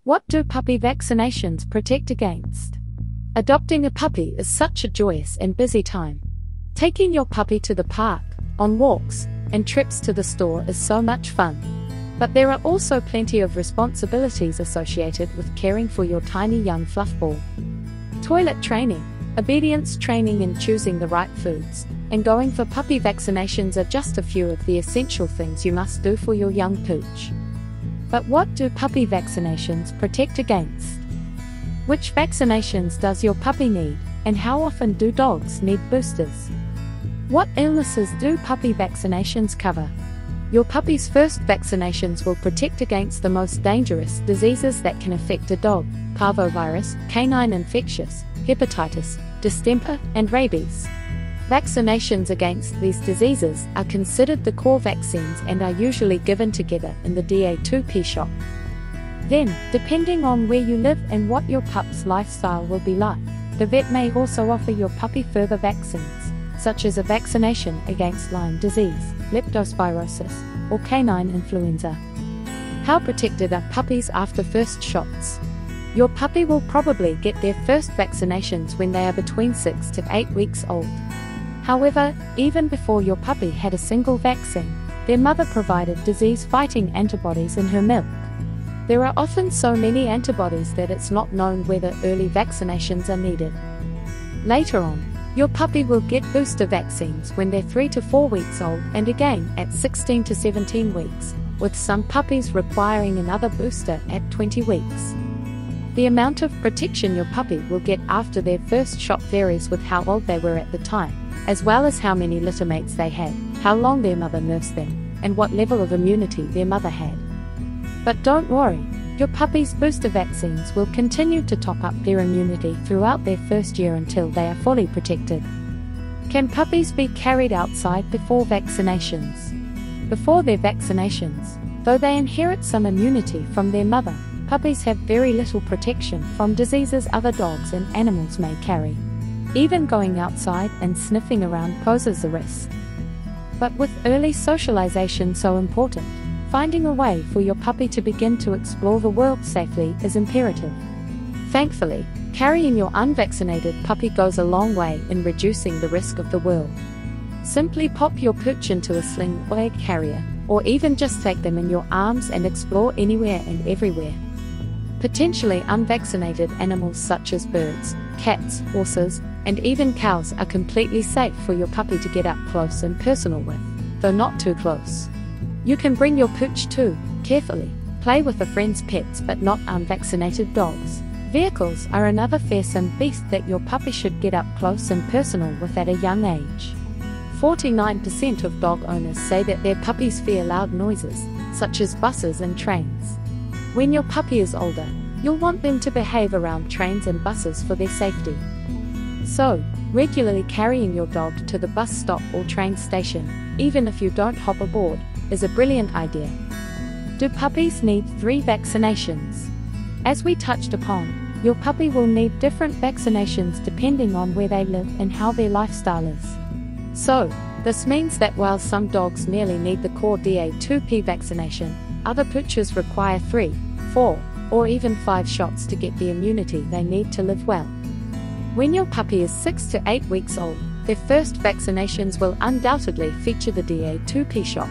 What do puppy vaccinations protect against? Adopting a puppy is such a joyous and busy time. Taking your puppy to the park, on walks, and trips to the store is so much fun. But there are also plenty of responsibilities associated with caring for your tiny young fluffball. Toilet training, obedience training and choosing the right foods, and going for puppy vaccinations are just a few of the essential things you must do for your young pooch. But what do puppy vaccinations protect against? Which vaccinations does your puppy need, and how often do dogs need boosters? What illnesses do puppy vaccinations cover? Your puppy's first vaccinations will protect against the most dangerous diseases that can affect a dog: parvovirus, canine infectious, hepatitis, distemper, and rabies. Vaccinations against these diseases are considered the core vaccines and are usually given together in the DA2P shot. Then, depending on where you live and what your pup's lifestyle will be like, the vet may also offer your puppy further vaccines, such as a vaccination against Lyme disease, leptospirosis, or canine influenza. How protected are puppies after first shots? Your puppy will probably get their first vaccinations when they are between 6 to 8 weeks old. However, even before your puppy had a single vaccine, their mother provided disease-fighting antibodies in her milk. There are often so many antibodies that it's not known whether early vaccinations are needed. Later on, your puppy will get booster vaccines when they're 3 to 4 weeks old and again at 16 to 17 weeks, with some puppies requiring another booster at 20 weeks. The amount of protection your puppy will get after their first shot varies with how old they were at the time, as well as how many littermates they had, how long their mother nursed them, and what level of immunity their mother had. But don't worry, your puppy's booster vaccines will continue to top up their immunity throughout their first year until they are fully protected. Can puppies be carried outside before vaccinations? Before their vaccinations, though they inherit some immunity from their mother, puppies have very little protection from diseases other dogs and animals may carry. Even going outside and sniffing around poses a risk. But with early socialization so important, finding a way for your puppy to begin to explore the world safely is imperative. Thankfully, carrying your unvaccinated puppy goes a long way in reducing the risk of the world. Simply pop your pooch into a sling or egg carrier, or even just take them in your arms and explore anywhere and everywhere. Potentially unvaccinated animals such as birds, cats, horses, and even cows are completely safe for your puppy to get up close and personal with, though not too close. You can bring your pooch too, carefully, play with a friend's pets but not unvaccinated dogs. Vehicles are another fearsome beast that your puppy should get up close and personal with at a young age. 49% of dog owners say that their puppies fear loud noises, such as buses and trains. When your puppy is older, you'll want them to behave around trains and buses for their safety. So, regularly carrying your dog to the bus stop or train station, even if you don't hop aboard, is a brilliant idea. Do puppies need 3 vaccinations? As we touched upon, your puppy will need different vaccinations depending on where they live and how their lifestyle is. So, this means that while some dogs merely need the core DA2P vaccination, other pooches require 3, 4, or even 5 shots to get the immunity they need to live well. When your puppy is 6 to 8 weeks old, their first vaccinations will undoubtedly feature the DA2P shot.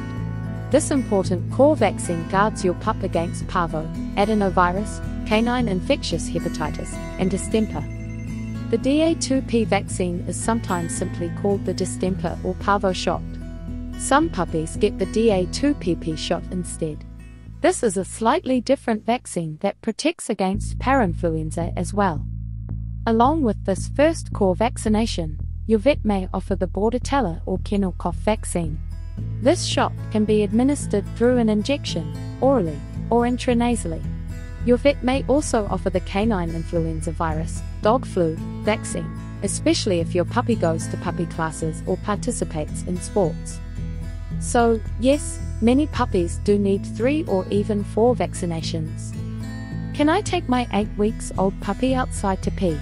This important core vaccine guards your pup against parvo, adenovirus, canine infectious hepatitis, and distemper. The DA2P vaccine is sometimes simply called the distemper or parvo shot. Some puppies get the DA2PP shot instead. This is a slightly different vaccine that protects against parainfluenza as well. Along with this first core vaccination, your vet may offer the Bordetella or Kennel cough vaccine. This shot can be administered through an injection, orally, or intranasally. Your vet may also offer the canine influenza virus, dog flu, vaccine, especially if your puppy goes to puppy classes or participates in sports. So, yes, many puppies do need 3 or even 4 vaccinations. Can I take my 8 weeks old puppy outside to pee?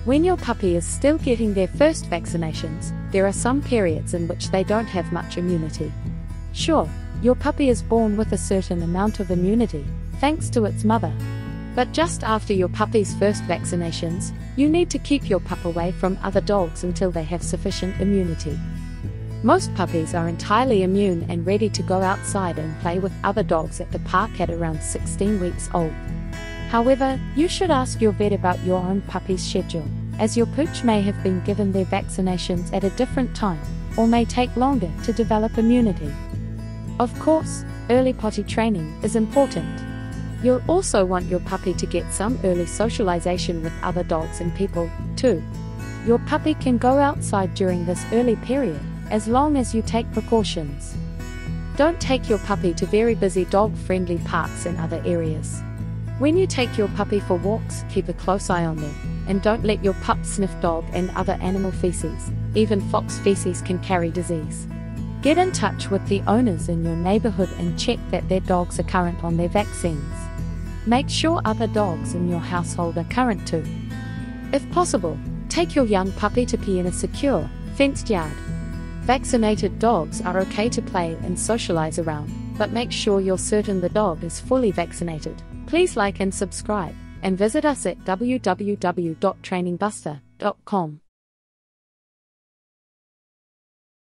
When your puppy is still getting their first vaccinations, there are some periods in which they don't have much immunity. Sure, your puppy is born with a certain amount of immunity, thanks to its mother. But just after your puppy's first vaccinations, you need to keep your pup away from other dogs until they have sufficient immunity. Most puppies are entirely immune and ready to go outside and play with other dogs at the park at around 16 weeks old. However, you should ask your vet about your own puppy's schedule, as your pooch may have been given their vaccinations at a different time, or may take longer to develop immunity. Of course, early potty training is important. You'll also want your puppy to get some early socialization with other dogs and people, too. Your puppy can go outside during this early period, as long as you take precautions. Don't take your puppy to very busy dog-friendly parks and other areas. When you take your puppy for walks, keep a close eye on them, and don't let your pup sniff dog and other animal feces. Even fox feces can carry disease. Get in touch with the owners in your neighborhood and check that their dogs are current on their vaccines. Make sure other dogs in your household are current too. If possible, take your young puppy to pee in a secure, fenced yard. Vaccinated dogs are okay to play and socialize around, but make sure you're certain the dog is fully vaccinated. Please like and subscribe, and visit us at www.trainingbuster.com.